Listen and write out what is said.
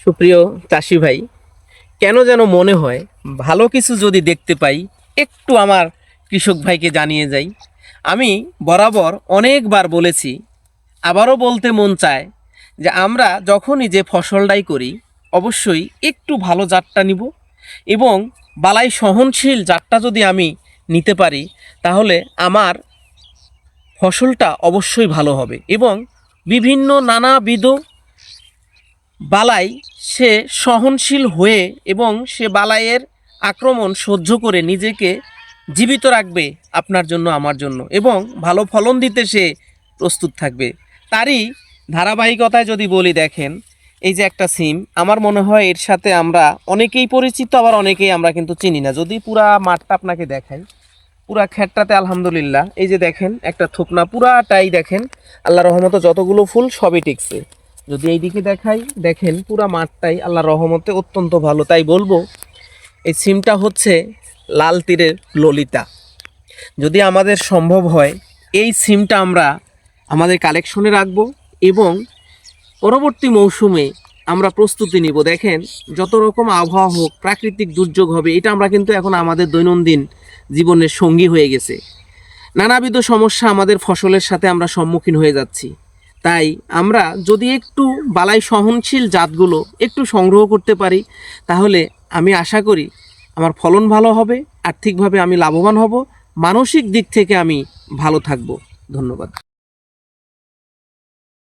সুপ্রিয় চাষি ভাই, কেন যেন মনে হয় ভালো কিছু যদি দেখতে পাই একটু আমার কৃষক ভাইকে জানিয়ে যাই। আমি বরাবর অনেকবার বলেছি, আবারও বলতে মন চায় যে আমরা যখনই যে ফসলটাই করি অবশ্যই একটু ভালো জাতটা নিব এবং বালাই সহনশীল জাতটা যদি আমি নিতে পারি তাহলে আমার ফসলটা অবশ্যই ভালো হবে এবং বিভিন্ন নানাবিধ বালাই সে সহনশীল হয়ে এবং সে বালাইয়ের আক্রমণ সহ্য করে নিজেকে জীবিত রাখবে আপনার জন্য, আমার জন্য, এবং ভালো ফলন দিতে সে প্রস্তুত থাকবে। তারই ধারাবাহিকতায় যদি বলি, দেখেন এই যে একটা সিম, আমার মনে হয় এর সাথে আমরা অনেকেই পরিচিত, আবার অনেকেই আমরা কিন্তু চিনি না। যদি পুরা মাঠটা আপনাকে দেখাই, পুরা ক্ষেতটাতে আলহামদুলিল্লাহ এই যে দেখেন একটা থুকনা পুরাটাই দেখেন আল্লাহ রহমতে যতগুলো ফুল সবই টিকছে। যদি এই দিকে দেখাই, দেখেন পুরা মাঠটাই আল্লাহ রহমতে অত্যন্ত ভালো। তাই বলবো এই সিমটা হচ্ছে লাল তীরের ললিতা। যদি আমাদের সম্ভব হয় এই সিমটা আমরা আমাদের কালেকশনে রাখবো এবং পরবর্তী মৌসুমে আমরা প্রস্তুতি নিব। দেখেন যত রকম আবহাওয়া হোক, প্রাকৃতিক দুর্যোগ হবে, এটা আমরা কিন্তু এখন আমাদের দৈনন্দিন জীবনের সঙ্গী হয়ে গেছে। নানাবিধ সমস্যা আমাদের ফসলের সাথে আমরা সম্মুখীন হয়ে যাচ্ছি। তাই আমরা যদি একটু বালাই সহনশীল জাতগুলো একটু সংগ্রহ করতে পারি তাহলে আমি আশা করি আমার ফলন ভালো হবে, আর্থিকভাবে আমি লাভবান হব, মানসিক দিক থেকে আমি ভালো থাকব। ধন্যবাদ।